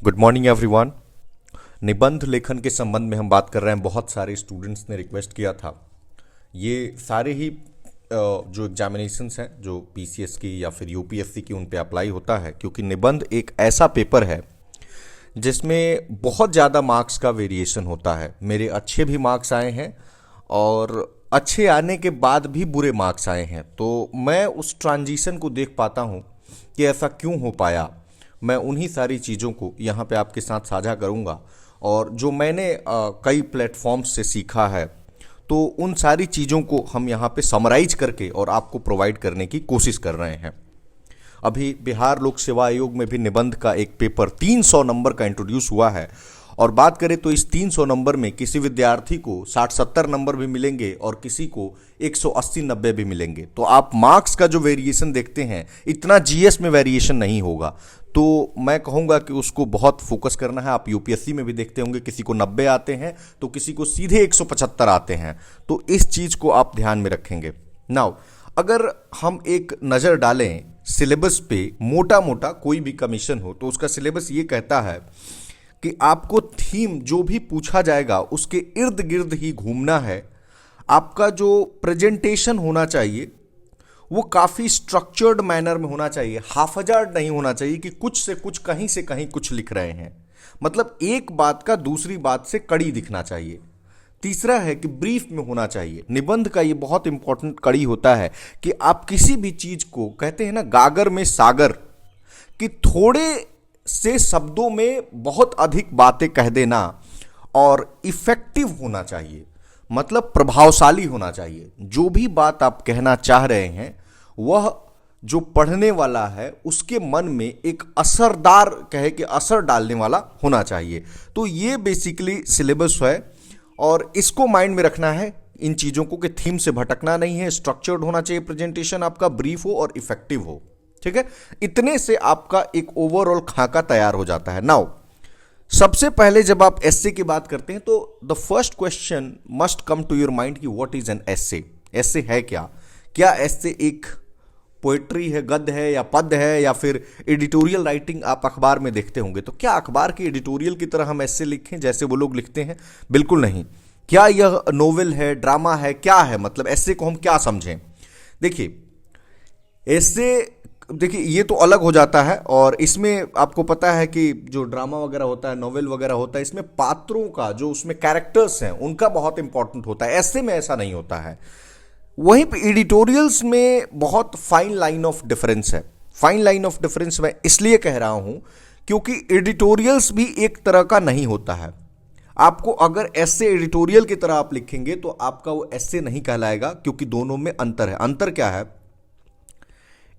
Good morning everyone. निबंध लेखन के संबंध में हम बात कर रहे हैं। बहुत सारे स्टूडेंट्स ने रिक्वेस्ट किया था। ये सारे ही जो एग्जामिनेशंस हैं जो पीसीएस की या फिर यूपीएससी की उन पे अप्लाई होता है, क्योंकि निबंध एक ऐसा पेपर है जिसमें बहुत ज़्यादा मार्क्स का वेरिएशन होता है। मेरे अच्छे भी मार्क्स आए हैं और अच्छे आने के बाद भी बुरे मार्क्स आए हैं, तो मैं उस ट्रांजिशन को देख पाता हूँ कि ऐसा क्यों हो पाया। मैं उन्हीं सारी चीज़ों को यहाँ पे आपके साथ साझा करूँगा और जो मैंने कई प्लेटफॉर्म्स से सीखा है, तो उन सारी चीज़ों को हम यहाँ पे समराइज करके और आपको प्रोवाइड करने की कोशिश कर रहे हैं। अभी बिहार लोक सेवा आयोग में भी निबंध का एक पेपर 300 नंबर का इंट्रोड्यूस हुआ है और बात करें तो इस 300 नंबर में किसी विद्यार्थी को 60-70 नंबर भी मिलेंगे और किसी को 180-90 भी मिलेंगे। तो आप मार्क्स का जो वेरिएशन देखते हैं, इतना जीएस में वेरिएशन नहीं होगा। तो मैं कहूँगा कि उसको बहुत फोकस करना है। आप यूपीएससी में भी देखते होंगे किसी को 90 आते हैं तो किसी को सीधे 175 आते हैं। तो इस चीज़ को आप ध्यान में रखेंगे। नाउ अगर हम एक नज़र डालें सिलेबस पे, मोटा मोटा कोई भी कमीशन हो तो उसका सिलेबस ये कहता है कि आपको थीम जो भी पूछा जाएगा उसके इर्द गिर्द ही घूमना है। आपका जो प्रेजेंटेशन होना चाहिए वो काफ़ी स्ट्रक्चर्ड मैनर में होना चाहिए। हाफजार्ड नहीं होना चाहिए कि कुछ से कुछ, कहीं से कहीं कुछ लिख रहे हैं। मतलब एक बात का दूसरी बात से कड़ी दिखना चाहिए। तीसरा है कि ब्रीफ में होना चाहिए। निबंध का ये बहुत इंपॉर्टेंट कड़ी होता है कि आप किसी भी चीज़ को, कहते हैं ना गागर में सागर, कि थोड़े से शब्दों में बहुत अधिक बातें कह देना और इफेक्टिव होना चाहिए, मतलब प्रभावशाली होना चाहिए। जो भी बात आप कहना चाह रहे हैं वह जो पढ़ने वाला है उसके मन में एक असरदार, कहे कि असर डालने वाला होना चाहिए। तो ये बेसिकली सिलेबस है और इसको माइंड में रखना है इन चीज़ों को कि थीम से भटकना नहीं है। स्ट्रक्चर्ड होना चाहिए प्रेजेंटेशन आपका, ब्रीफ हो और इफेक्टिव हो। ठीक है, इतने से आपका एक ओवरऑल खाका तैयार हो जाता है। नाउ सबसे पहले जब आप एस्से की बात करते हैं तो the first question must come to your mind कि what is an essay. Essay है क्या? क्या एस्से एक पोएट्री है, गद्य है या पद है या फिर एडिटोरियल राइटिंग आप अखबार में देखते होंगे? तो क्या अखबार के एडिटोरियल की तरह हम एस्से लिखें जैसे वो लोग लिखते हैं? बिल्कुल नहीं। क्या यह नोवेल है, ड्रामा है, क्या है? मतलब एस्से को हम क्या समझें? देखिए एस्से, देखिए ये तो अलग हो जाता है और इसमें आपको पता है कि जो ड्रामा वगैरह होता है, नोवेल वगैरह होता है, इसमें पात्रों का, जो उसमें कैरेक्टर्स हैं, उनका बहुत इंपॉर्टेंट होता है। ऐसे में ऐसा नहीं होता है। वहीं पे एडिटोरियल्स में बहुत फाइन लाइन ऑफ डिफरेंस है। फाइन लाइन ऑफ डिफरेंस मैं इसलिए कह रहा हूं क्योंकि एडिटोरियल्स भी एक तरह का नहीं होता है। आपको अगर ऐसे एडिटोरियल की तरह आप लिखेंगे तो आपका वो ऐसे नहीं कहलाएगा, क्योंकि दोनों में अंतर है। अंतर क्या है?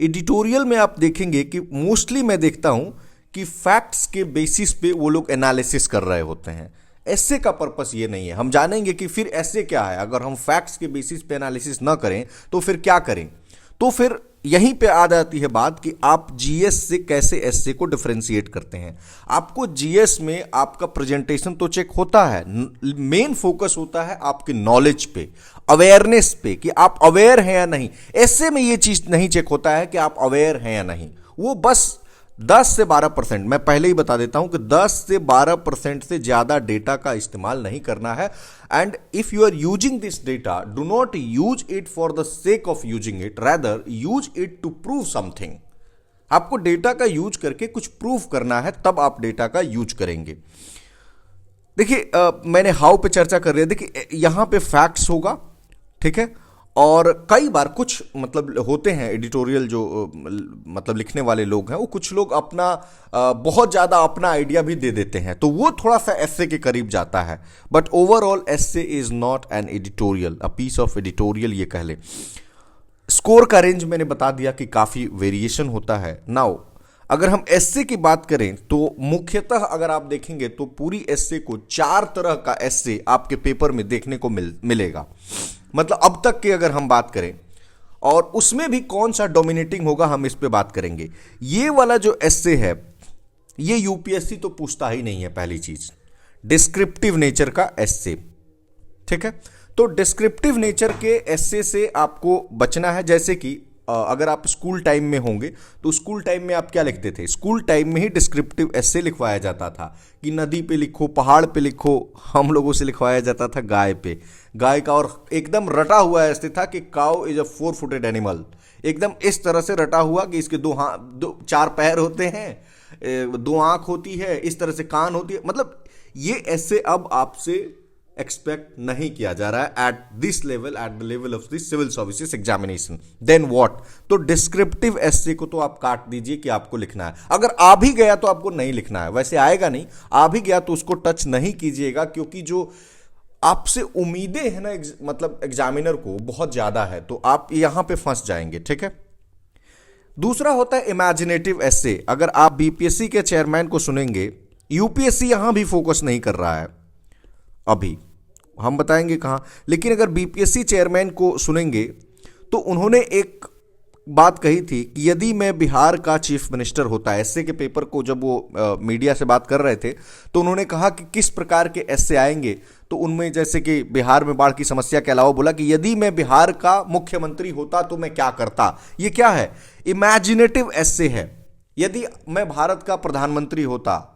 एडिटोरियल में आप देखेंगे कि मोस्टली मैं देखता हूं कि फैक्ट्स के बेसिस पे वो लोग एनालिसिस कर रहे होते हैं। ऐसे का पर्पस ये नहीं है। हम जानेंगे कि फिर ऐसे क्या है। अगर हम फैक्ट्स के बेसिस पे एनालिसिस ना करें तो फिर क्या करें? तो फिर यहीं पे आ जाती है बात कि आप जीएस से कैसे एसए को डिफरेंशिएट करते हैं। आपको जीएस में आपका प्रेजेंटेशन तो चेक होता है, मेन फोकस होता है आपके नॉलेज पे, अवेयरनेस पे कि आप अवेयर हैं या नहीं। एसए में ये चीज नहीं चेक होता है कि आप अवेयर हैं या नहीं। वो बस 10 से 12%, मैं पहले ही बता देता हूं कि 10 से 12% से ज्यादा डेटा का इस्तेमाल नहीं करना है। And if you are using this data, do not use it for the sake of using it, rather use it to prove something. आपको डेटा का यूज करके कुछ प्रूव करना है, तब आप डेटा का यूज करेंगे। देखिए मैंने हाउ पे चर्चा कर रही है। देखिए यहां पे फैक्ट्स होगा, ठीक है, और कई बार कुछ मतलब होते हैं एडिटोरियल जो मतलब लिखने वाले लोग हैं, वो कुछ लोग अपना बहुत ज़्यादा अपना आइडिया भी दे देते हैं, तो वो थोड़ा सा एस्से के करीब जाता है। But overall essay is not an editorial, a piece of editorial ये कह ले। स्कोर का रेंज मैंने बता दिया कि काफ़ी वेरिएशन होता है। नाउ अगर हम एस्से की बात करें तो मुख्यतः अगर आप देखेंगे तो पूरी एस्से को 4 तरह का एस्से आपके पेपर में देखने को मिलेगा। मतलब अब तक की अगर हम बात करें, और उसमें भी कौन सा डोमिनेटिंग होगा हम इस पे बात करेंगे। ये वाला जो एस्से है ये यूपीएससी तो पूछता ही नहीं है। पहली चीज डिस्क्रिप्टिव नेचर का एस्से, ठीक है। तो डिस्क्रिप्टिव नेचर के एस्से से आपको बचना है। जैसे कि अगर आप स्कूल टाइम में होंगे तो स्कूल टाइम में आप क्या लिखते थे? स्कूल टाइम में ही डिस्क्रिप्टिव एसे लिखवाया जाता था कि नदी पे लिखो, पहाड़ पे लिखो। हम लोगों से लिखवाया जाता था गाय पे, गाय का, और एकदम रटा हुआ ऐसे था कि cow is a 4 footed animal. एकदम इस तरह से रटा हुआ कि इसके दो 4 पैर होते हैं, 2 आंख होती है, इस तरह से कान होती है। मतलब ये ऐसे अब आपसे एक्सपेक्ट नहीं किया जा रहा है at this level, at the level of this civil services examination. Then what? तो डिस्क्रिप्टिव एसे को तो आप काट दीजिए कि आपको लिखना है। अगर आ भी गया तो आपको नहीं लिखना है, वैसे आएगा नहीं, आ भी गया तो उसको टच नहीं कीजिएगा, क्योंकि जो आपसे उम्मीदें हैं ना मतलब एग्जामिनर को बहुत ज्यादा है, तो आप यहां पे फंस जाएंगे। ठीक है। दूसरा होता है इमेजिनेटिव एसे। अगर आप बीपीएससी के चेयरमैन को सुनेंगे, यूपीएससी यहां भी फोकस नहीं कर रहा है, अभी हम बताएंगे कहां। लेकिन अगर बीपीएससी चेयरमैन को सुनेंगे तो उन्होंने एक बात कही थी कि यदि मैं बिहार का चीफ मिनिस्टर होता, एसए के पेपर को जब वो मीडिया से बात कर रहे थे तो उन्होंने कहा कि किस प्रकार के एसए आएंगे, तो उनमें जैसे कि बिहार में बाढ़ की समस्या के अलावा बोला कि यदि मैं बिहार का मुख्यमंत्री होता तो मैं क्या करता। ये क्या है? इमेजिनेटिव एसए है। यदि मैं भारत का प्रधानमंत्री होता,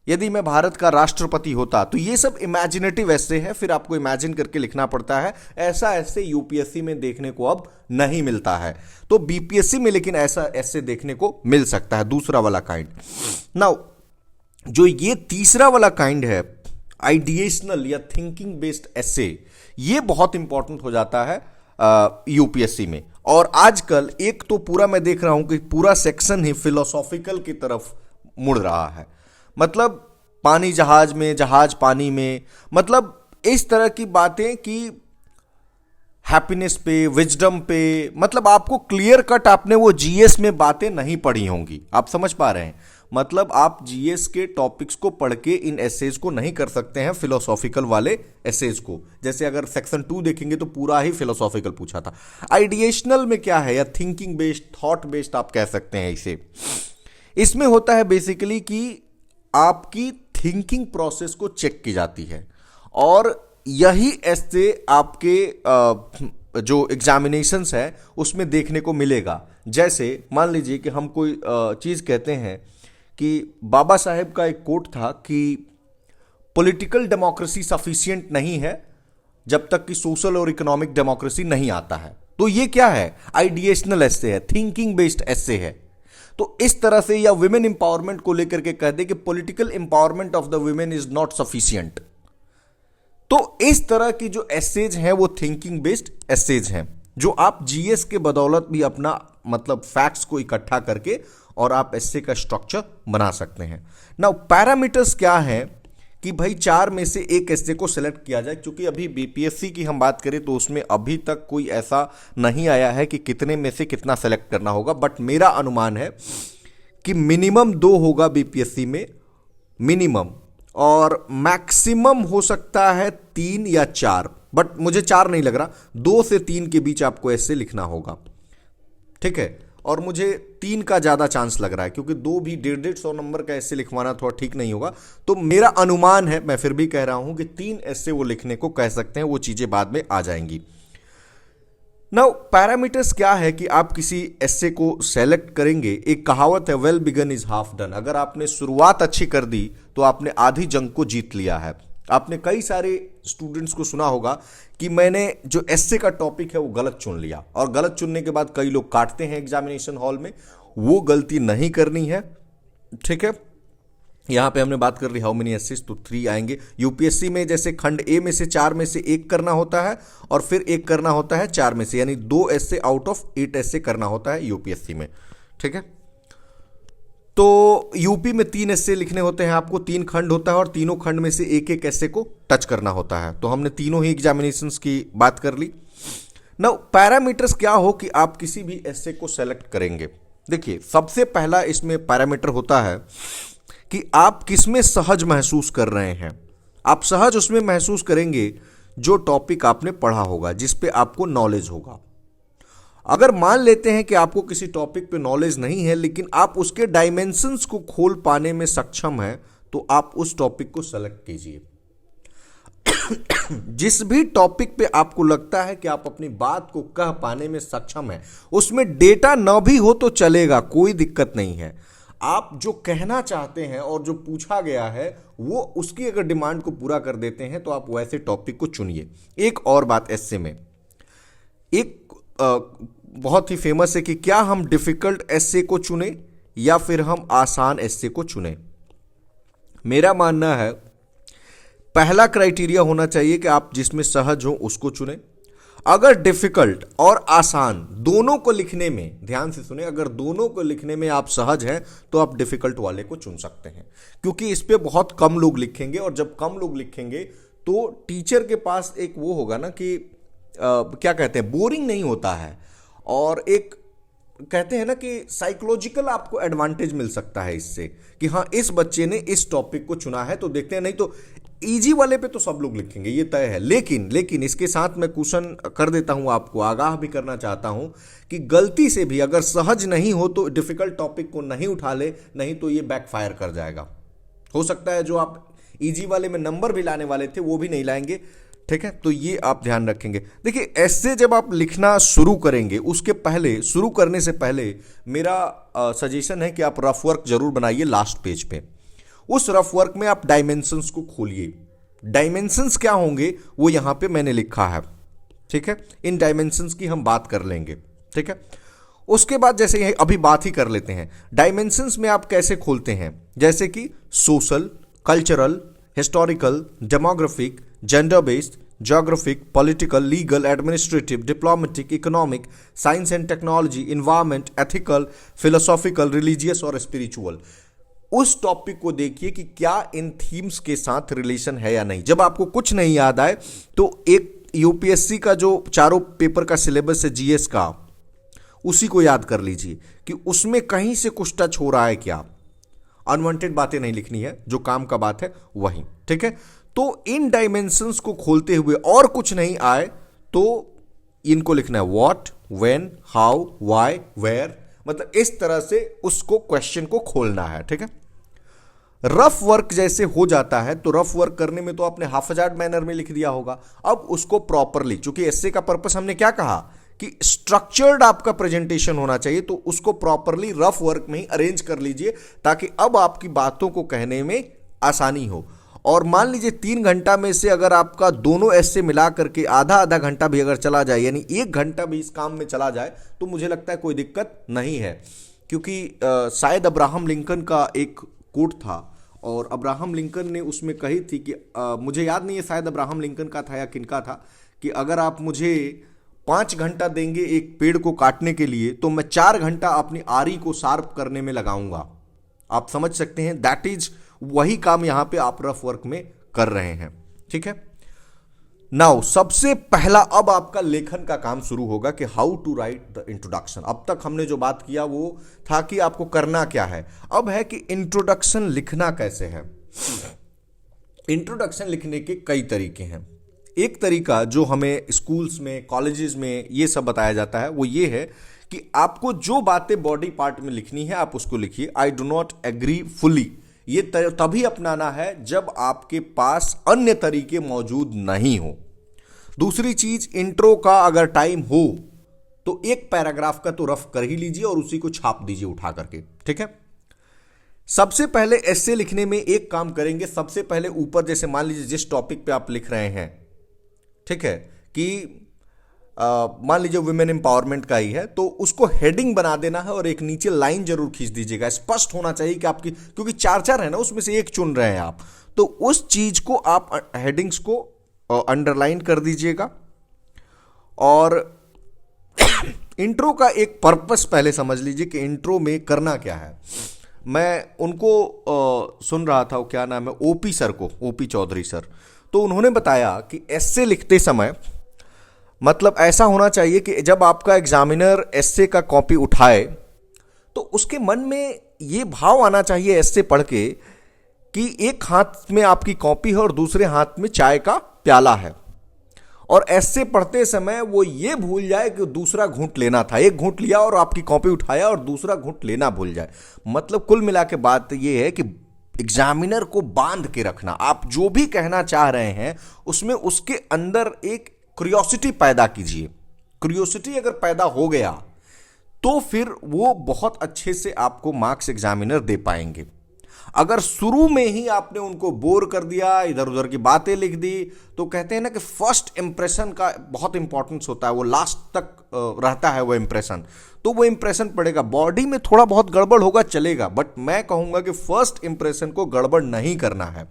यदि मैं भारत का राष्ट्रपति होता, तो ये सब इमेजिनेटिव ऐसे है, फिर आपको इमेजिन करके लिखना पड़ता है। ऐसा ऐसे यूपीएससी में देखने को अब नहीं मिलता है, तो बीपीएससी में लेकिन ऐसा ऐसे देखने को मिल सकता है, दूसरा वाला काइंड। नाउ जो ये तीसरा वाला काइंड है, आइडिएशनल या थिंकिंग बेस्ड ऐसे, ये बहुत इंपॉर्टेंट हो जाता है यूपीएससी में। और आजकल एक तो पूरा मैं देख रहा हूं कि पूरा सेक्शन ही फिलोसॉफिकल की तरफ मुड़ रहा है। मतलब पानी जहाज में, जहाज पानी में, मतलब इस तरह की बातें कि हैप्पीनेस पे, विजडम पे, मतलब आपको क्लियर कट आपने वो जीएस में बातें नहीं पढ़ी होंगी। आप समझ पा रहे हैं? मतलब आप जीएस के टॉपिक्स को पढ़ के इन एसेज को नहीं कर सकते हैं, फिलोसॉफिकल वाले एसेज को। जैसे अगर सेक्शन 2 देखेंगे तो पूरा ही फिलोसॉफिकल पूछा था। आइडिएशनल में क्या है, या थिंकिंग बेस्ड, थॉट बेस्ड आप कह सकते हैं इसे। इसमें होता है बेसिकली कि आपकी थिंकिंग प्रोसेस को चेक की जाती है, और यही ऐसे आपके जो एग्जामिनेशंस है उसमें देखने को मिलेगा। जैसे मान लीजिए कि हम कोई चीज़ कहते हैं कि बाबा साहेब का एक कोट था कि पॉलिटिकल डेमोक्रेसी सफिशिएंट नहीं है जब तक कि सोशल और इकोनॉमिक डेमोक्रेसी नहीं आता है। तो ये क्या है? आइडिएशनल ऐसे है, थिंकिंग बेस्ड ऐसे है। तो इस तरह से, या वुमेन इंपावरमेंट को लेकर के कह दे कि political empowerment of the women is not sufficient. तो इस तरह की जो एसेज हैं वो थिंकिंग बेस्ड एसेज हैं, जो आप जीएस के बदौलत भी अपना मतलब फैक्ट्स को इकट्ठा करके और आप एसे का स्ट्रक्चर बना सकते हैं। नाउ पैरामीटर्स क्या है कि भाई 4 में से एक एसे को सिलेक्ट किया जाए, क्योंकि अभी बीपीएससी की हम बात करें तो उसमें अभी तक कोई ऐसा नहीं आया है कि कितने में से कितना सेलेक्ट करना होगा। बट मेरा अनुमान है कि मिनिमम 2 होगा बीपीएससी में, मिनिमम, और मैक्सिमम हो सकता है 3 या 4, बट मुझे 4 नहीं लग रहा, 2 से 3 के बीच आपको ऐसे लिखना होगा। ठीक है। और मुझे 3 का ज़्यादा चांस लग रहा है, क्योंकि 2 भी 150-150 नंबर का ऐसे लिखवाना थोड़ा ठीक नहीं होगा। तो मेरा अनुमान है, मैं फिर भी कह रहा हूं कि 3 ऐसे वो लिखने को कह सकते हैं, वो चीज़ें बाद में आ जाएंगी। नाउ पैरामीटर्स क्या है कि आप किसी ऐसे को सेलेक्ट करेंगे। एक कहावत है, well begun is half done. अगर आपने शुरुआत अच्छी कर दी तो आपने आधी जंग को जीत लिया है। आपने कई सारे स्टूडेंट्स को सुना होगा कि मैंने जो एस्से का टॉपिक है वो गलत चुन लिया, और गलत चुनने के बाद कई लोग काटते हैं एग्जामिनेशन हॉल में। वो गलती नहीं करनी है। ठीक है। यहां पे हमने बात कर ली हाउ मेनी एसेस, तो 3 आएंगे। यूपीएससी में जैसे खंड ए में से 4 में से 1 करना होता है, और फिर 1 करना होता है 4 में से, यानी 2 एसे आउट ऑफ 8 एसे करना होता है यूपीएससी में। ठीक है। तो यूपी में 3 एसे लिखने होते हैं आपको, 3 खंड होता है, और तीनों खंड में से एक एक एसे को टच करना होता है। तो हमने तीनों ही एग्जामिनेशंस की बात कर ली। नाउ पैरामीटर्स क्या हो कि आप किसी भी एसे को सेलेक्ट करेंगे। देखिए, सबसे पहला इसमें पैरामीटर होता है कि आप किसमें सहज महसूस कर रहे हैं। आप सहज उसमें महसूस करेंगे जो टॉपिक आपने पढ़ा होगा, जिस पे आपको नॉलेज होगा। अगर मान लेते हैं कि आपको किसी टॉपिक पे नॉलेज नहीं है, लेकिन आप उसके डायमेंशंस को खोल पाने में सक्षम हैं, तो आप उस टॉपिक को सेलेक्ट कीजिए। जिस भी टॉपिक पे आपको लगता है कि आप अपनी बात को कह पाने में सक्षम है, उसमें डेटा न भी हो तो चलेगा, कोई दिक्कत नहीं है। आप जो कहना चाहते हैं और जो पूछा गया है वो उसकी अगर डिमांड को पूरा कर देते हैं तो आप वैसे टॉपिक को चुनिए। एक और बात एस्से में एक बहुत ही फेमस है कि क्या हम डिफिकल्ट एस्से को चुने या फिर हम आसान एस्से को चुने। मेरा मानना है पहला क्राइटेरिया होना चाहिए कि आप जिसमें सहज हो उसको चुने। अगर डिफिकल्ट और आसान दोनों को लिखने में, ध्यान से सुने, अगर दोनों को लिखने में आप सहज हैं तो आप डिफिकल्ट वाले को चुन सकते हैं, क्योंकि इस पे बहुत कम लोग लिखेंगे और जब कम लोग लिखेंगे तो टीचर के पास एक वो होगा ना कि क्या कहते हैं, बोरिंग नहीं होता है, और एक कहते हैं ना कि साइकोलॉजिकल आपको एडवांटेज मिल सकता है इससे कि हाँ इस बच्चे ने इस टॉपिक को चुना है तो देखते हैं। नहीं तो इजी वाले पे तो सब लोग लिखेंगे, ये तय है। लेकिन इसके साथ मैं क्वेश्चन कर देता हूं, आपको आगाह भी करना चाहता हूं कि गलती से भी अगर सहज नहीं हो तो डिफिकल्ट टॉपिक को नहीं उठा ले, नहीं तो ये बैकफायर कर जाएगा। हो सकता है जो आप इजी वाले में नंबर भी लाने वाले थे वो भी नहीं लाएंगे, ठीक है। तो ये आप ध्यान रखेंगे। देखिए ऐसे जब आप लिखना शुरू करेंगे, उसके पहले, शुरू करने से पहले मेरा सजेशन है कि आप रफ वर्क जरूर बनाइए लास्ट पेज पे। उस रफ वर्क में आप डायमेंशंस को खोलिए। डायमेंशंस क्या होंगे वो यहां पे मैंने लिखा है, ठीक है। इन डायमेंशंस की हम बात कर लेंगे, ठीक है। उसके बाद जैसे ये अभी बात ही कर लेते हैं डायमेंशंस में आप कैसे खोलते हैं, जैसे कि social, cultural, historical, demographic, gender based, geographic, political, legal, administrative, diplomatic, economic, science and technology, environment, ethical, philosophical, religious और स्पिरिचुअल। उस टॉपिक को देखिए कि क्या इन थीम्स के साथ रिलेशन है या नहीं। जब आपको कुछ नहीं याद आए तो एक यूपीएससी का जो चारों पेपर का सिलेबस है जीएस का, उसी को याद कर लीजिए कि उसमें कहीं से कुछ टच हो रहा है क्या। अनवांटेड बातें नहीं लिखनी है, जो काम का बात है वही, ठीक है। तो इन डायमेंशंस को खोलते हुए और कुछ नहीं आए तो इनको लिखना है what, when, how, why, where, मतलब इस तरह से उसको क्वेश्चन को खोलना है, ठीक है। रफ वर्क जैसे हो जाता है तो रफ वर्क करने में तो आपने हाफजार्ड मैनर में लिख दिया होगा। अब उसको प्रॉपरली, चूंकि एस्से का पर्पस हमने क्या कहा कि स्ट्रक्चर्ड आपका प्रेजेंटेशन होना चाहिए, तो उसको प्रॉपरली रफ वर्क में ही अरेंज कर लीजिए ताकि अब आपकी बातों को कहने में आसानी हो। और मान लीजिए 3 घंटा में से अगर आपका दोनों एस्से मिला करके आधा घंटा भी अगर चला जाए, यानी 1 घंटा भी इस काम में चला जाए, तो मुझे लगता है कोई दिक्कत नहीं है। क्योंकि शायद अब्राहम लिंकन का एक कोट था और अब्राहम लिंकन ने उसमें कही थी कि मुझे याद नहीं है शायद अब्राहम लिंकन का था या किनका था, कि अगर आप मुझे 5 घंटा देंगे एक पेड़ को काटने के लिए तो मैं 4 घंटा अपनी आरी को शार्प करने में लगाऊंगा। आप समझ सकते हैं, दैट इज वही काम यहां पे आप रफ वर्क में कर रहे हैं, ठीक है। नाउ सबसे पहला अब आपका लेखन का काम शुरू होगा कि how to write the introduction. अब तक हमने जो बात किया वो था कि आपको करना क्या है, अब है कि इंट्रोडक्शन लिखना कैसे है। इंट्रोडक्शन लिखने के कई तरीके हैं। एक तरीका जो हमें स्कूल्स में, कॉलेजेस में ये सब बताया जाता है वो ये है कि आपको जो बातें बॉडी पार्ट में लिखनी है आप उसको लिखिए। I do not agree fully, ये तभी अपनाना है जब आपके पास अन्य तरीके मौजूद नहीं हो। दूसरी चीज, इंट्रो का अगर टाइम हो तो एक पैराग्राफ का तो रफ कर ही लीजिए और उसी को छाप दीजिए उठा करके, ठीक है। सबसे पहले एस्से लिखने में एक काम करेंगे, सबसे पहले ऊपर जैसे मान लीजिए जिस टॉपिक पे आप लिख रहे हैं, ठीक है, कि मान लीजिए वुमेन एम्पावरमेंट का ही है, तो उसको हेडिंग बना देना है और एक नीचे लाइन जरूर खींच दीजिएगा। स्पष्ट होना चाहिए कि आपकी, क्योंकि 4 है ना, उसमें से एक चुन रहे हैं आप, तो उस चीज को आप हेडिंग्स को अंडरलाइन कर दीजिएगा। और इंट्रो का एक पर्पस पहले समझ लीजिए कि इंट्रो में करना क्या है। मैं उनको सुन रहा था, वो क्या नाम है, ओपी सर को, ओपी चौधरी सर, तो उन्होंने बताया कि एस्से लिखते समय मतलब ऐसा होना चाहिए कि जब आपका एग्जामिनर एस्से का कॉपी उठाए तो उसके मन में ये भाव आना चाहिए एस्से पढ़ के कि एक हाथ में आपकी कॉपी है और दूसरे हाथ में चाय का प्याला है, और एस्से पढ़ते समय वो ये भूल जाए कि दूसरा घूंट लेना था। एक घूंट लिया और आपकी कॉपी उठाया और दूसरा घूंट लेना भूल जाए। मतलब कुल मिला के बात ये है कि एग्जामिनर को बांध के रखना। आप जो भी कहना चाह रहे हैं उसमें उसके अंदर एक क्यूरियोसिटी पैदा कीजिए। क्यूरियोसिटी अगर पैदा हो गया तो फिर वो बहुत अच्छे से आपको मार्क्स एग्जामिनर दे पाएंगे। अगर शुरू में ही आपने उनको बोर कर दिया, इधर उधर की बातें लिख दी, तो कहते हैं ना कि फर्स्ट इंप्रेशन का बहुत इंपॉर्टेंस होता है, वो लास्ट तक रहता है वो इंप्रेशन, तो वो इंप्रेशन पड़ेगा। बॉडी में थोड़ा बहुत गड़बड़ होगा चलेगा, बट मैं कहूंगा कि फर्स्ट इंप्रेशन को गड़बड़ नहीं करना है।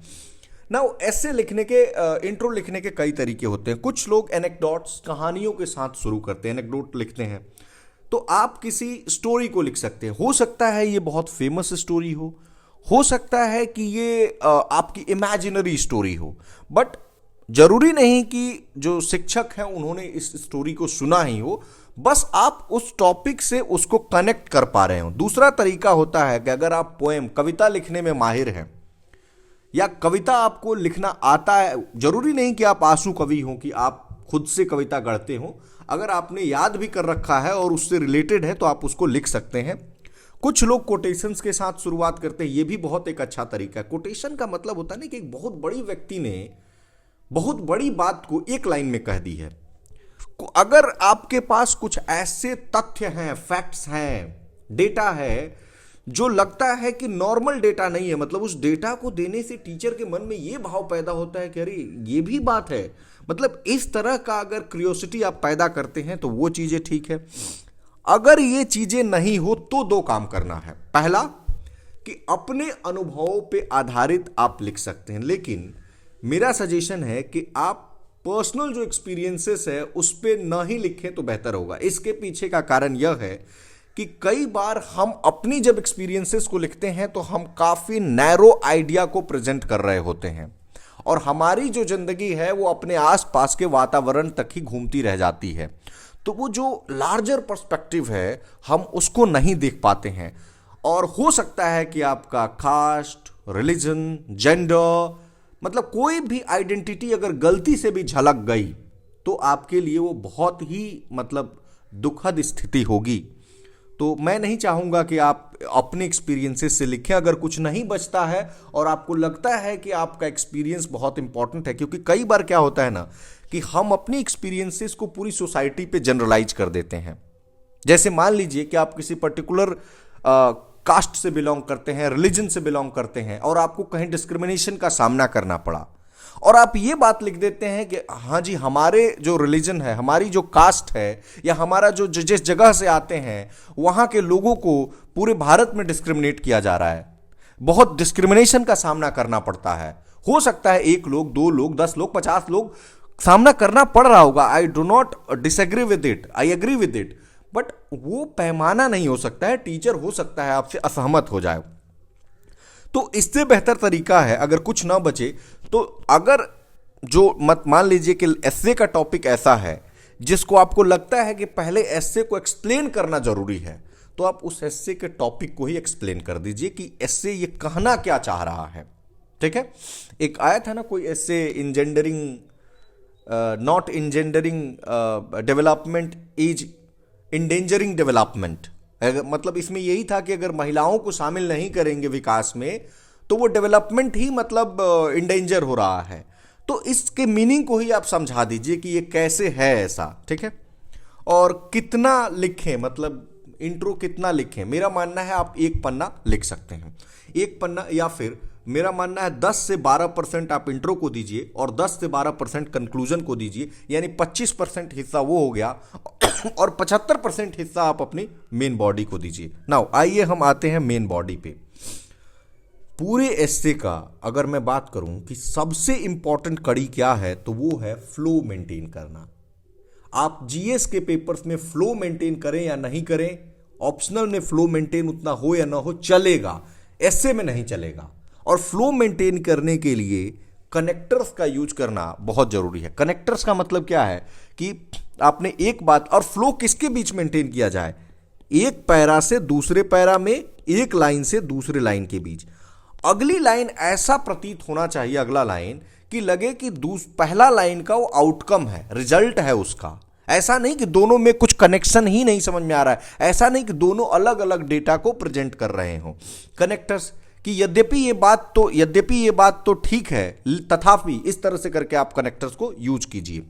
नाउ ऐसे लिखने के इंट्रो लिखने के कई तरीके होते हैं। कुछ लोग एनेक्डोट्स, कहानियों के साथ शुरू करते हैं, एनेक्डोट लिखते हैं। तो आप किसी स्टोरी को लिख सकते हैं। हो सकता है ये बहुत फेमस स्टोरी हो सकता है कि ये आपकी इमेजिनरी स्टोरी हो, बट जरूरी नहीं कि जो शिक्षक हैं उन्होंने इस स्टोरी को सुना ही हो, बस आप उस टॉपिक से उसको कनेक्ट कर पा रहे हो। दूसरा तरीका होता है कि अगर आप पोएम, कविता लिखने में माहिर हैं या कविता आपको लिखना आता है, जरूरी नहीं कि आप आंसू कवि हो, कि आप खुद से कविता गढ़ते हो। अगर आपने याद भी कर रखा है और उससे रिलेटेड है तो आप उसको लिख सकते हैं। कुछ लोग कोटेशंस के साथ शुरुआत करते हैं, ये भी बहुत एक अच्छा तरीका है। कोटेशन का मतलब होता है ना कि एक बहुत बड़ी व्यक्ति ने बहुत बड़ी बात को एक लाइन में कह दी है। अगर आपके पास कुछ ऐसे तथ्य हैं, फैक्ट्स हैं, डेटा है जो लगता है कि नॉर्मल डेटा नहीं है, मतलब उस डेटा को देने से टीचर के मन में ये भाव पैदा होता है कि अरे ये भी बात है, मतलब इस तरह का अगर क्यूरियोसिटी आप पैदा करते हैं तो वो चीजें ठीक है। अगर ये चीजें नहीं हो तो दो काम करना है। पहला कि अपने अनुभवों पे आधारित आप लिख सकते हैं, लेकिन मेरा सजेशन है कि आप पर्सनल जो एक्सपीरियंसेस है उस पे ना ही लिखें तो बेहतर होगा। इसके पीछे का कारण यह है कि कई बार हम अपनी जब एक्सपीरियंसेस को लिखते हैं तो हम काफी नैरो आइडिया को प्रेजेंट कर रहे होते हैं और हमारी जो जिंदगी है वो अपने आसपास के वातावरण तक ही घूमती रह जाती है। तो वो जो लार्जर पर्सपेक्टिव है हम उसको नहीं देख पाते हैं, और हो सकता है कि आपका कास्ट, रिलीजन, जेंडर, मतलब कोई भी आइडेंटिटी अगर गलती से भी झलक गई तो आपके लिए वो बहुत ही मतलब दुखद स्थिति होगी। तो मैं नहीं चाहूंगा कि आप अपने एक्सपीरियंसेस से लिखें। अगर कुछ नहीं बचता है और आपको लगता है कि आपका एक्सपीरियंस बहुत इंपॉर्टेंट है, क्योंकि कई बार क्या होता है ना कि हम अपनी एक्सपीरियंसेस को पूरी सोसाइटी पे जनरलाइज कर देते हैं। जैसे मान लीजिए कि आप किसी पर्टिकुलर कास्ट से बिलोंग करते हैं, रिलीजन से बिलोंग करते हैं और आपको कहीं डिस्क्रिमिनेशन का सामना करना पड़ा, और आप ये बात लिख देते हैं कि हाँ जी हमारे जो रिलीजन है, हमारी जो कास्ट है, या हमारा जो जिस जगह से आते हैं वहाँ के लोगों को पूरे भारत में डिस्क्रिमिनेट किया जा रहा है, बहुत डिस्क्रिमिनेशन का सामना करना पड़ता है। हो सकता है 1 लोग, 2 लोग, 10 लोग, 50 लोग सामना करना पड़ रहा होगा। I do not disagree with it, I agree with it, but वो पैमाना नहीं हो सकता है। टीचर हो सकता है आपसे असहमत हो जाए। तो इससे बेहतर तरीका है अगर कुछ ना बचे तो, अगर जो मत मान लीजिए कि एस्से का टॉपिक ऐसा है जिसको आपको लगता है कि पहले एस्से को एक्सप्लेन करना जरूरी है, तो आप उस एस्से के टॉपिक को ही एक्सप्लेन कर दीजिए कि एस्से ये कहना क्या चाह रहा है। ठीक है, एक आया था ना कोई essay, engendering not engendering development is endangering development, मतलब इसमें यही था कि अगर महिलाओं को शामिल नहीं करेंगे विकास में तो वो डेवलपमेंट ही मतलब इंडेंजर हो रहा है। तो इसके मीनिंग को ही आप समझा दीजिए कि ये कैसे है ऐसा। ठीक है, और कितना लिखें, मतलब इंट्रो कितना लिखें। मेरा मानना है आप 1 पन्ना लिख सकते हैं, 1 पन्ना, या फिर मेरा मानना है 10 से 12% आप इंट्रो को दीजिए और 10 से 12% कंक्लूजन को दीजिए, यानी 25% हिस्सा वो हो गया और 75% हिस्सा आप अपनी मेन बॉडी को दीजिए। नाउ आइए हम आते हैं मेन बॉडी पे। पूरे एस्से का अगर मैं बात करूं कि सबसे इंपॉर्टेंट कड़ी क्या है तो वो है फ्लो मेंटेन करना। आप जीएस के पेपर्स में फ्लो मेंटेन करें या नहीं करें, ऑप्शनल में फ्लो मेंटेन उतना हो या ना हो चलेगा, एस्से में नहीं चलेगा। और फ्लो मेंटेन करने के लिए कनेक्टर्स का यूज करना बहुत जरूरी है। कनेक्टर्स का मतलब क्या है कि आपने एक बात, और फ्लो किसके बीच मेंटेन किया जाए, एक पैरा से दूसरे पैरा में, एक लाइन से दूसरे लाइन के बीच। अगली लाइन ऐसा प्रतीत होना चाहिए, अगला लाइन, कि लगे कि पहला लाइन का वो आउटकम है, रिजल्ट है उसका। ऐसा नहीं कि दोनों में कुछ कनेक्शन ही नहीं समझ में आ रहा है, ऐसा नहीं कि दोनों अलग अलग डेटा को प्रेजेंट कर रहे हो। कनेक्टर्स कि यद्यपि ये बात तो ठीक है, तथापि इस तरह से करके आप कनेक्टर्स को यूज कीजिए।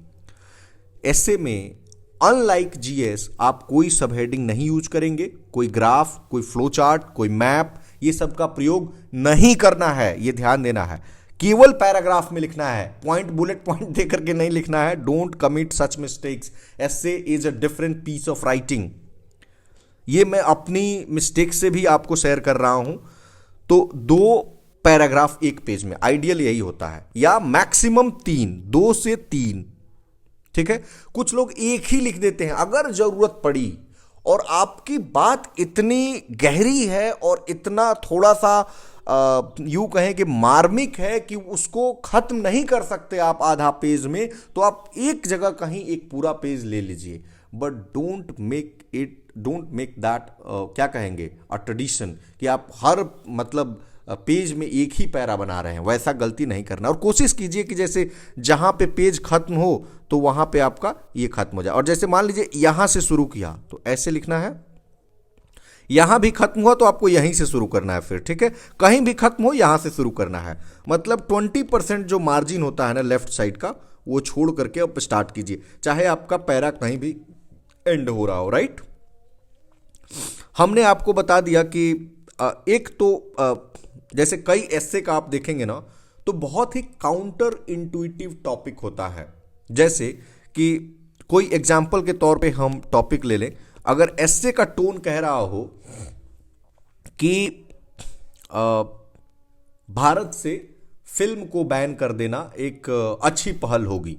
ऐसे में अनलाइक जीएस आप कोई सब हेडिंग नहीं यूज करेंगे, कोई ग्राफ, कोई फ्लो चार्ट, कोई मैप, ये सब का प्रयोग नहीं करना है, ये ध्यान देना है। केवल पैराग्राफ में लिखना है, पॉइंट बुलेट पॉइंट दे करके नहीं लिखना है। Don't commit such mistakes, essay is a different piece of writing. ये मैं अपनी मिस्टेक से भी आपको शेयर कर रहा हूं। तो 2 पैराग्राफ एक पेज में आइडियल यही होता है, या मैक्सिमम 3, 2 से 3, ठीक है। कुछ लोग एक ही लिख देते हैं। अगर जरूरत पड़ी और आपकी बात इतनी गहरी है और इतना थोड़ा सा यूं कहें कि मार्मिक है कि उसको खत्म नहीं कर सकते आप आधा पेज में, तो आप एक जगह कहीं एक पूरा पेज ले लीजिए। बट डोंट मेक दैट क्या कहेंगे, अ ट्रेडिशन, कि आप हर मतलब पेज में एक ही पैरा बना रहे हैं। वैसा गलती नहीं करना, और कोशिश कीजिए कि जैसे जहां पे पेज खत्म हो तो वहां पे आपका ये खत्म हो जाए। और जैसे मान लीजिए यहां से शुरू किया तो ऐसे लिखना है, यहां भी खत्म हुआ तो आपको यहीं से शुरू करना है फिर, ठीक है। कहीं भी खत्म हो यहां से शुरू करना है। मतलब 20% जो मार्जिन होता है ना लेफ्ट साइड का, वो छोड़ करके अब स्टार्ट कीजिए, चाहे आपका पैरा कहीं भी एंड हो रहा हो, राइट। हमने आपको बता दिया कि एक तो जैसे कई एस्से का आप देखेंगे ना, तो बहुत ही काउंटर इंट्यूटिव टॉपिक होता है। जैसे कि कोई एग्जाम्पल के तौर पे हम टॉपिक ले लें। अगर एस्से का टोन कह रहा हो कि भारत से फिल्म को बैन कर देना एक अच्छी पहल होगी,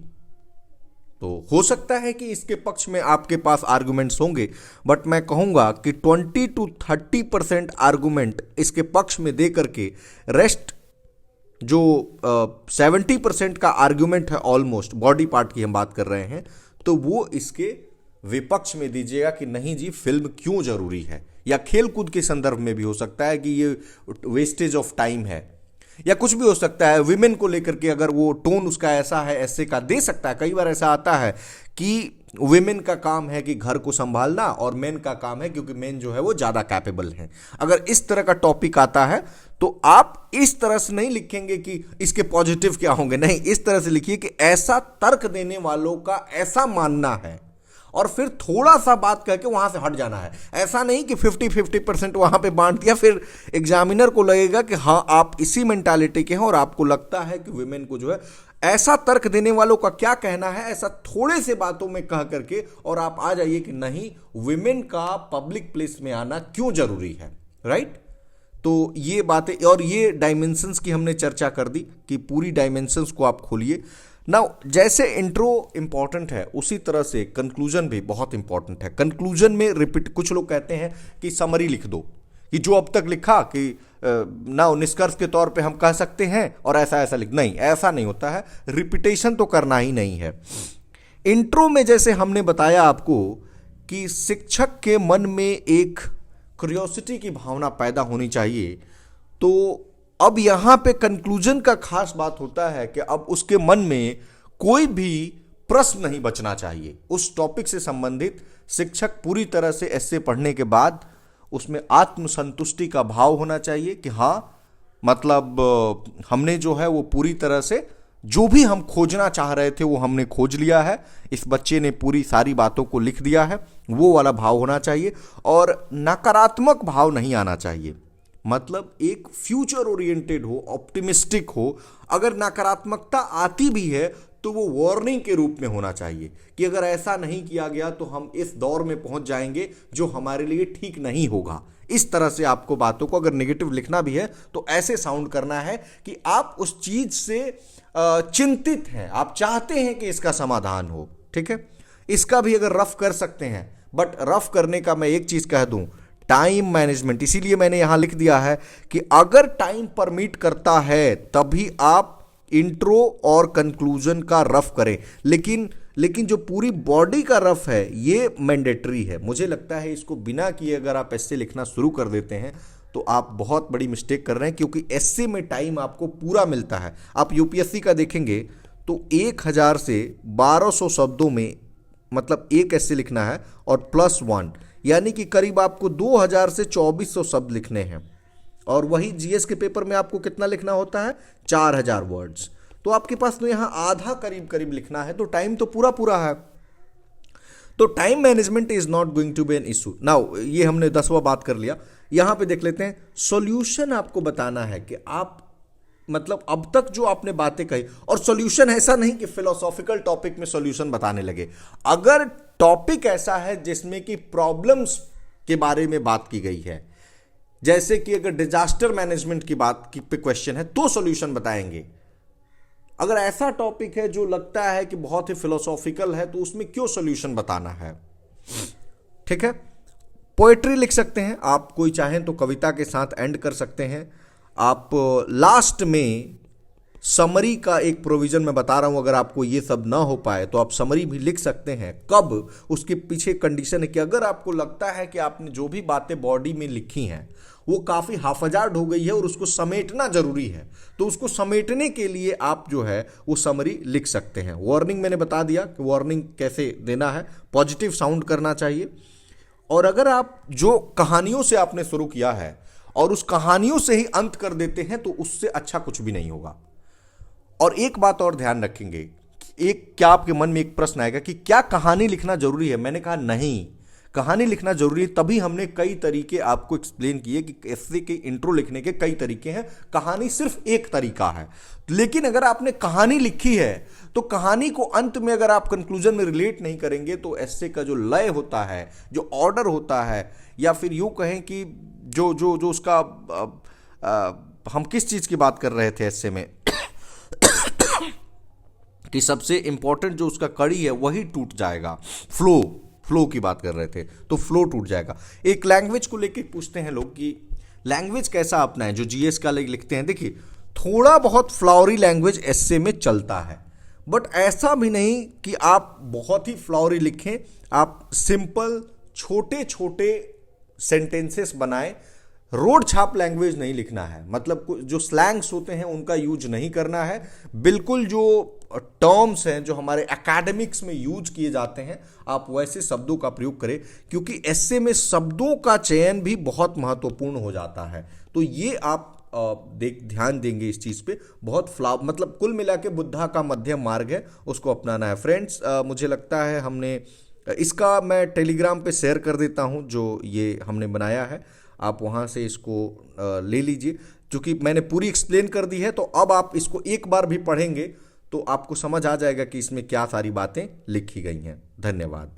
तो हो सकता है कि इसके पक्ष में आपके पास आर्गुमेंट्स होंगे, बट मैं कहूंगा कि 20 to 30% आर्गुमेंट इसके पक्ष में दे करके रेस्ट जो 70% का आर्गुमेंट है, ऑलमोस्ट बॉडी पार्ट की हम बात कर रहे हैं, तो वो इसके विपक्ष में दीजिएगा कि नहीं जी फिल्म क्यों जरूरी है। या खेल कूद के संदर्भ में भी हो सकता है कि ये वेस्टेज ऑफ टाइम है, या कुछ भी हो सकता है। विमेन को लेकर के अगर वो टोन उसका ऐसा है, ऐसे का दे सकता है। कई बार ऐसा आता है कि विमेन का काम है कि घर को संभालना, और मेन का काम है क्योंकि मेन जो है वो ज्यादा कैपेबल है। अगर इस तरह का टॉपिक आता है तो आप इस तरह से नहीं लिखेंगे कि इसके पॉजिटिव क्या होंगे, नहीं, इस तरह से लिखिए कि ऐसा तर्क देने वालों का ऐसा मानना है, और फिर थोड़ा सा बात कह के वहां से हट जाना है। ऐसा नहीं कि 50-50% वहां पे बांट दिया, फिर एग्जामिनर को लगेगा कि हाँ आप इसी मेंटालिटी के हैं और आपको लगता है कि विमेन को जो है ऐसा तर्क देने वालों का क्या कहना है, ऐसा थोड़े से बातों में कह करके और आप आ जाइए कि नहीं विमेन का पब्लिक प्लेस में आना क्यों जरूरी है, राइट। तो ये बातें और ये डायमेंशंस की हमने चर्चा कर दी कि पूरी डायमेंशंस को आप खोलिए। नाउ जैसे इंट्रो इंपॉर्टेंट है उसी तरह से कंक्लूजन भी बहुत इंपॉर्टेंट है। कंक्लूजन में रिपीट, कुछ लोग कहते हैं कि समरी लिख दो, कि जो अब तक लिखा कि ना निष्कर्ष के तौर पे हम कह सकते हैं और ऐसा ऐसा लिख, नहीं, ऐसा नहीं होता है। रिपीटेशन तो करना ही नहीं है। इंट्रो में जैसे हमने बताया आपको कि शिक्षक के मन में एक क्यूरियोसिटी की भावना पैदा होनी चाहिए, तो अब यहां पे कंक्लूजन का खास बात होता है कि अब उसके मन में कोई भी प्रश्न नहीं बचना चाहिए उस टॉपिक से संबंधित। शिक्षक पूरी तरह से ऐसे पढ़ने के बाद उसमें आत्मसंतुष्टि का भाव होना चाहिए कि हाँ मतलब हमने जो है वो पूरी तरह से जो भी हम खोजना चाह रहे थे वो हमने खोज लिया है, इस बच्चे ने पूरी सारी बातों को लिख दिया है, वो वाला भाव होना चाहिए। और नकारात्मक भाव नहीं आना चाहिए, मतलब एक फ्यूचर ओरिएंटेड हो, ऑप्टिमिस्टिक हो। अगर नकारात्मकता आती भी है तो वो वार्निंग के रूप में होना चाहिए कि अगर ऐसा नहीं किया गया तो हम इस दौर में पहुंच जाएंगे जो हमारे लिए ठीक नहीं होगा। इस तरह से आपको बातों को अगर नेगेटिव लिखना भी है तो ऐसे साउंड करना है कि आप उस चीज से चिंतित हैं, आप चाहते हैं कि इसका समाधान हो, ठीक है। इसका भी अगर रफ कर सकते हैं, बट रफ करने का मैं एक चीज कह दूं, टाइम मैनेजमेंट। इसीलिए मैंने यहां लिख दिया है कि अगर टाइम परमिट करता है तभी आप इंट्रो और कंक्लूजन का रफ करें, लेकिन जो पूरी बॉडी का रफ है ये मैंडेटरी है। मुझे लगता है इसको बिना किए अगर आप ऐसे लिखना शुरू कर देते हैं तो आप बहुत बड़ी मिस्टेक कर रहे हैं, क्योंकि ऐसे में टाइम आपको पूरा मिलता है। आप यूपीएससी का देखेंगे तो 1000 से 1200 शब्दों में मतलब एक ऐसे लिखना है और +1, यानी कि करीब आपको 2000 से 2400 शब्द लिखने हैं। और वही जीएस के पेपर में आपको कितना लिखना होता है, 4000 वर्ड्स। तो आपके पास तो यहाँ आधा करीब करीब लिखना है, तो टाइम तो पूरा पूरा है। तो time management is not going to be an issue. Now ये हमने 10वां बात कर लिया। यहां पे देख लेते हैं, सॉल्यूशन आपको बताना है कि आप मतलब अब तक जो आपने बातें कही, और सॉल्यूशन ऐसा नहीं कि फिलोसॉफिकल टॉपिक में सॉल्यूशन बताने लगे। अगर टॉपिक ऐसा है जिसमें कि प्रॉब्लम्स के बारे में बात की गई है, जैसे कि अगर डिजास्टर मैनेजमेंट की बात की पे क्वेश्चन है तो सॉल्यूशन बताएंगे। अगर ऐसा टॉपिक है जो लगता है कि बहुत ही फिलोसॉफिकल है तो उसमें क्यों सॉल्यूशन बताना है। ठीक है, पोएट्री लिख सकते हैं आप, कोई चाहें तो कविता के साथ एंड कर सकते हैं आप। लास्ट में समरी का एक प्रोविजन मैं बता रहा हूं, अगर आपको ये सब ना हो पाए तो आप समरी भी लिख सकते हैं। कब, उसके पीछे कंडीशन है कि अगर आपको लगता है कि आपने जो भी बातें बॉडी में लिखी हैं वो काफ़ी हाफजार्ड हो गई है और उसको समेटना जरूरी है, तो उसको समेटने के लिए आप जो है वो समरी लिख सकते हैं। वार्निंग मैंने बता दिया कि वार्निंग कैसे देना है, पॉजिटिव साउंड करना चाहिए। और अगर आप जो कहानियों से आपने शुरू किया है और उस कहानियों से ही अंत कर देते हैं तो उससे अच्छा कुछ भी नहीं होगा। और एक बात और ध्यान रखेंगे, एक क्या आपके मन में एक प्रश्न आएगा कि क्या कहानी लिखना जरूरी है। मैंने कहा नहीं, कहानी लिखना जरूरी है। तभी हमने कई तरीके आपको एक्सप्लेन किए कि ऐसे के इंट्रो लिखने के कई तरीके हैं, कहानी सिर्फ एक तरीका है। लेकिन अगर आपने कहानी लिखी है तो कहानी को अंत में अगर आप कंक्लूजन में रिलेट नहीं करेंगे तो ऐसे का जो लय होता है, जो ऑर्डर होता है, या फिर यूं कहें कि जो जो जो उसका हम किस चीज की बात कर रहे थे ऐसे में कि सबसे इंपॉर्टेंट जो उसका कड़ी है वही टूट जाएगा। फ्लो की बात कर रहे थे, तो फ्लो टूट जाएगा। एक लैंग्वेज को लेके पूछते हैं लोग कि लैंग्वेज कैसा अपनाएं, जो जीएस का लिखते हैं। देखिए, थोड़ा बहुत फ्लावरी लैंग्वेज एस्से में चलता है, बट ऐसा भी नहीं कि आप बहुत ही फ्लावरी लिखें। आप सिंपल छोटे छोटे सेंटेंसेस बनाएं। रोड छाप लैंग्वेज नहीं लिखना है, मतलब जो स्लैंग्स होते हैं उनका यूज नहीं करना है। बिल्कुल जो टर्म्स हैं जो हमारे एकेडमिक्स में यूज किए जाते हैं, आप वैसे शब्दों का प्रयोग करें, क्योंकि ऐसे में शब्दों का चयन भी बहुत महत्वपूर्ण हो जाता है। तो ये आप ध्यान देंगे इस चीज पे। बहुत मतलब कुल मिला के बुद्धा का मध्यम मार्ग है, उसको अपनाना है। फ्रेंड्स, मुझे लगता है हमने इसका मैं टेलीग्राम पे शेयर कर देता हूं जो ये हमने बनाया है, आप वहाँ से इसको ले लीजिए। क्योंकि मैंने पूरी एक्सप्लेन कर दी है, तो अब आप इसको एक बार भी पढ़ेंगे तो आपको समझ आ जाएगा कि इसमें क्या सारी बातें लिखी गई हैं। धन्यवाद।